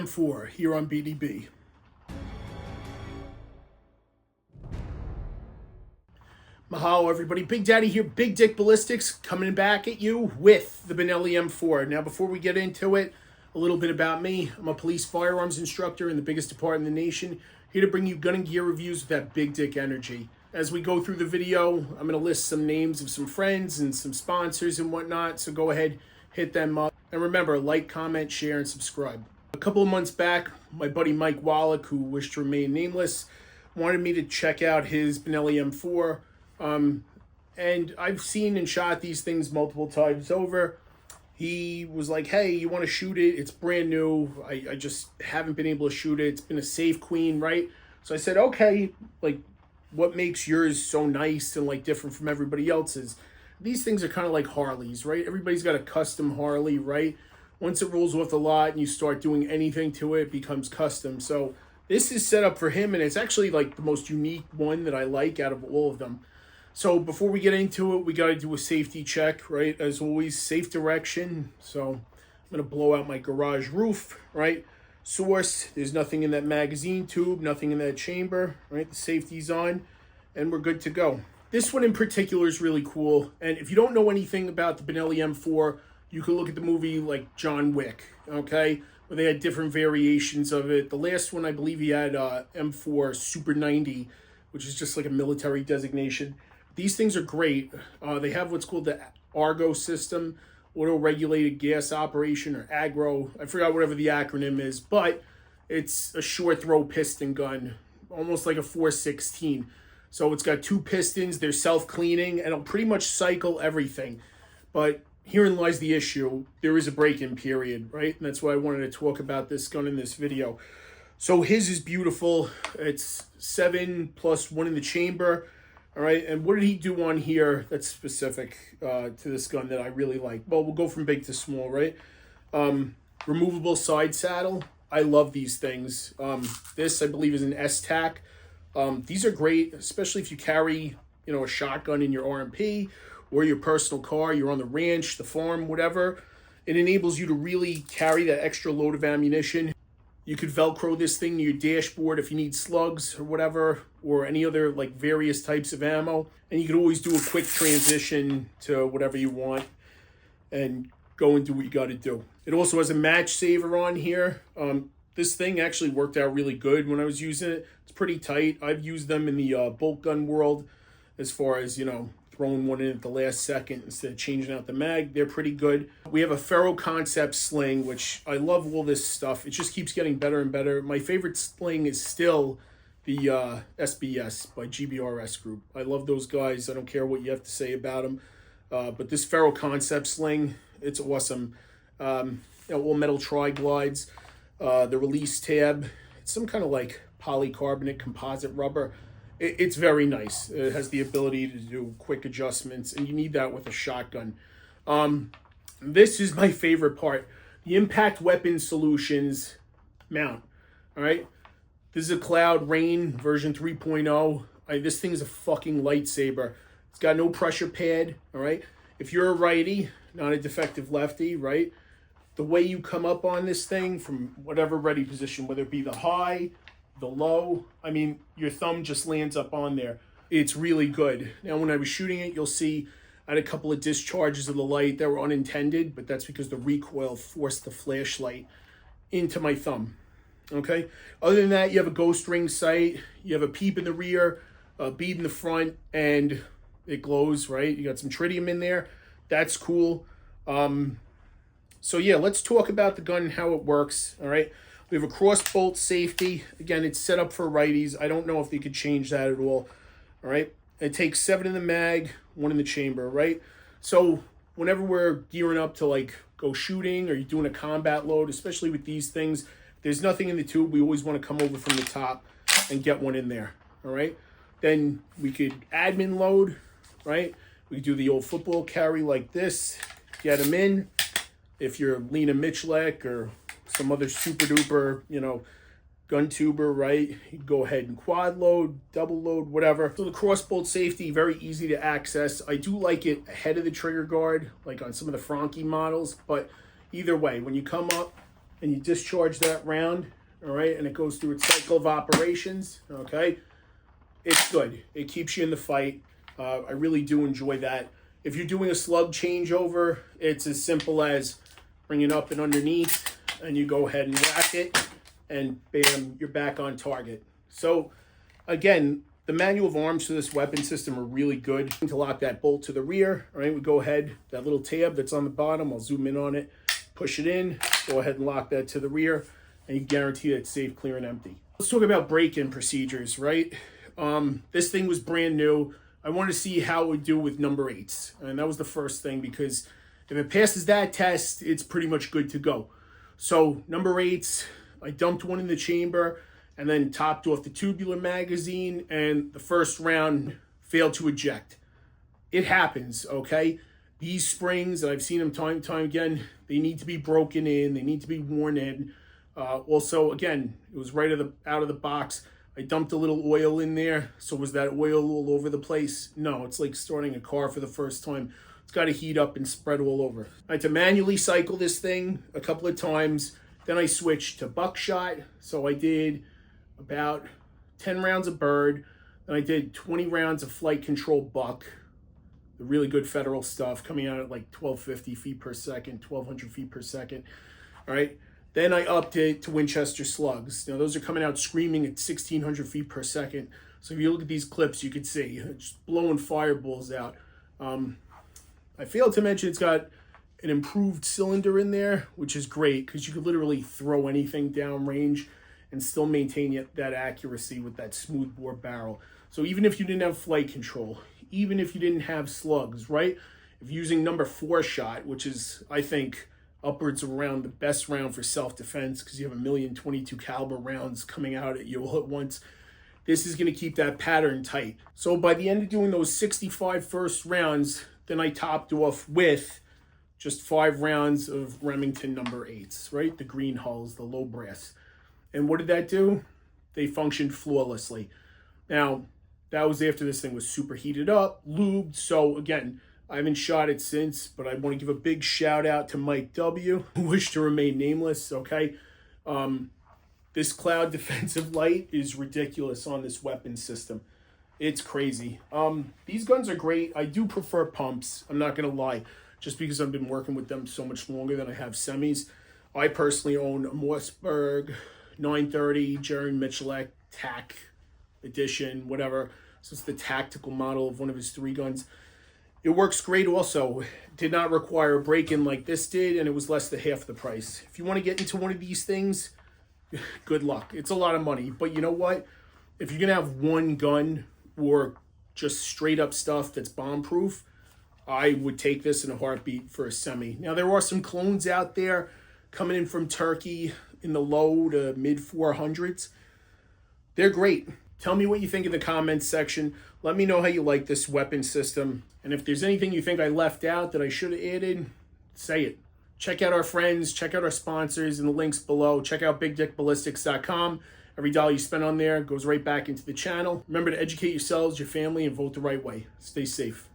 M4 here on BDB. Mahalo everybody, Big Daddy here, Big Dick Ballistics, coming back at you with the Benelli M4. Now before we get into it, a little bit about me. I'm a police firearms instructor in the biggest department in the nation, here to bring you gun and gear reviews with that big dick energy. As we go through the video, I'm going to list some names of some friends and some sponsors and whatnot, so go ahead, hit them up. And remember, like, comment, share, and subscribe. A couple of months back, my buddy Mike Wallach, who wished to remain nameless, wanted me to check out his Benelli M4. And I've seen and shot these things multiple times over. He was like, hey, you want to shoot it? It's brand new. I just haven't been able to shoot it. It's been a safe queen, right? So I said, okay, like, what makes yours so nice and like different from everybody else's? These things are kind of like Harleys, right? Everybody's got a custom Harley, right? Once it rolls off the lot and you start doing anything to it, it becomes custom. So this is set up for him, and it's actually like the most unique one that I like out of all of them. So before we get into it, we got to do a safety check, right? As always, safe direction. So I'm going to blow out my garage roof, right? Source, there's nothing in that magazine tube, nothing in that chamber, right? The safety's on, and we're good to go. This one in particular is really cool. And if you don't know anything about the Benelli M4, you can look at the movie like John Wick, okay? Where they had different variations of it. The last one, I believe he had M4 Super 90, which is just like a military designation. These things are great. They have what's called the Argo system, auto-regulated gas operation, or AGRO. I forgot whatever the acronym is, but it's a short throw piston gun, almost like a 416. So it's got two pistons, they're self-cleaning, and it'll pretty much cycle everything. But herein lies the issue. There is a break-in period, right? And that's why I wanted to talk about this gun in this video. So his is beautiful. It's 7 plus 1 in the chamber. All right, and what did he do on here that's specific to this gun that I really like? Well, we'll go from big to small, right? Removable side saddle. I love these things. This, I believe, is an S-Tac. These are great, especially if you carry, a shotgun in your RMP or your personal car. You're on the ranch, the farm, whatever. It enables you to really carry that extra load of ammunition. You could Velcro this thing to your dashboard if you need slugs or whatever, or any other like various types of ammo. And you could always do a quick transition to whatever you want and go and do what you got to do. It also has a match saver on here. This thing actually worked out really good when I was using it. It's pretty tight. I've used them in the bolt gun world as far as, throwing one in at the last second instead of changing out the mag. They're pretty good. We have a Ferro Concept sling, which I love all this stuff. It just keeps getting better and better. My favorite sling is still the SBS by GBRS Group. I love those guys. I don't care what you have to say about them. But this Ferro Concept sling, it's awesome. All metal tri-glides. The release tab, it's some kind of like polycarbonate composite rubber. It's very nice. It has the ability to do quick adjustments, and you need that with a shotgun. This is my favorite part. The Impact Weapon Solutions mount. All right. This is a Cloud Rain version 3.0. This thing is a fucking lightsaber. It's got no pressure pad. All right. If you're a righty, not a defective lefty, right? The way you come up on this thing from whatever ready position, whether it be the high, the low, your thumb just lands up on there. It's really good. Now, when I was shooting it, you'll see I had a couple of discharges of the light that were unintended, but that's because the recoil forced the flashlight into my thumb. Okay? Other than that, you have a ghost ring sight, you have a peep in the rear, a bead in the front, and it glows, right? You got some tritium in there. That's cool. So yeah, let's talk about the gun and how it works, all right? We have a cross bolt safety. Again, it's set up for righties. I don't know if they could change that at all. All right. It takes 7 in the mag, 1 in the chamber, right? So whenever we're gearing up to like go shooting or you're doing a combat load, especially with these things, there's nothing in the tube. We always want to come over from the top and get one in there. All right. Then we could admin load, right? We do the old football carry like this, get them in. If you're Lena Michalek or some other super duper, gun tuber, right? You go ahead and quad load, double load, whatever. So the cross bolt safety, very easy to access. I do like it ahead of the trigger guard, like on some of the Franke models, but either way, when you come up, and you discharge that round, all right, and it goes through its cycle of operations, okay, it's good. It keeps you in the fight. I really do enjoy that. If you're doing a slug changeover, it's as simple as bringing up and underneath, and you go ahead and whack it, and bam, you're back on target. So again, the manual of arms for this weapon system are really good. To lock that bolt to the rear, all right, we go ahead, that little tab that's on the bottom, I'll zoom in on it, push it in, go ahead and lock that to the rear, and you guarantee that it's safe, clear, and empty. Let's talk about break-in procedures, right? This thing was brand new. I wanted to see how it would do with number 8s, and that was the first thing, because if it passes that test, it's pretty much good to go. So number 8s, I dumped one in the chamber, and then topped off the tubular magazine, and the first round failed to eject. It happens, okay? These springs, and I've seen them time and time again, they need to be broken in, they need to be worn in. Also, again, it was right out of the box. I dumped a little oil in there, so was that oil all over the place? No, it's like starting a car for the first time. It's got to heat up and spread all over. I had to manually cycle this thing a couple of times. Then I switched to buckshot, so I did about 10 rounds of bird. Then I did 20 rounds of flight control buck, the really good federal stuff, coming out at like 1250 feet per second, 1200 feet per second. All right. Then I upped it to Winchester slugs. Now those are coming out screaming at 1600 feet per second. So if you look at these clips, you could see just blowing fireballs out. I failed to mention it's got an improved cylinder in there, which is great because you could literally throw anything downrange and still maintain that accuracy with that smooth bore barrel. So even if you didn't have flight control, even if you didn't have slugs, right? If using number 4 shot, which is, I think, upwards of around the best round for self-defense because you have 1,022 caliber rounds coming out at you all at once, this is going to keep that pattern tight. So by the end of doing those 65 first rounds, then I topped off with just 5 rounds of Remington number 8s, right? The green hulls, the low brass. And what did that do? They functioned flawlessly. Now, that was after this thing was super heated up, lubed. So again, I haven't shot it since, but I want to give a big shout out to Mike W, who wished to remain nameless, okay? This cloud defensive light is ridiculous on this weapon system. It's crazy. These guns are great. I do prefer pumps. I'm not going to lie, just because I've been working with them so much longer than I have semis. I personally own a Mossberg 930 Jerry Michalek TAC edition, whatever. So it's the tactical model of one of his 3 guns. It works great also. Did not require a break-in like this did, and it was less than half the price. If you want to get into one of these things, good luck. It's a lot of money, but you know what? If you're going to have one gun or just straight up stuff that's bomb-proof, I would take this in a heartbeat for a semi. Now, there are some clones out there coming in from Turkey in the low to mid 400s. They're great. Tell me what you think in the comments section. Let me know how you like this weapon system. And if there's anything you think I left out that I should have added, say it. Check out our friends. Check out our sponsors in the links below. Check out BigDickBallistics.com. Every dollar you spend on there goes right back into the channel. Remember to educate yourselves, your family, and vote the right way. Stay safe.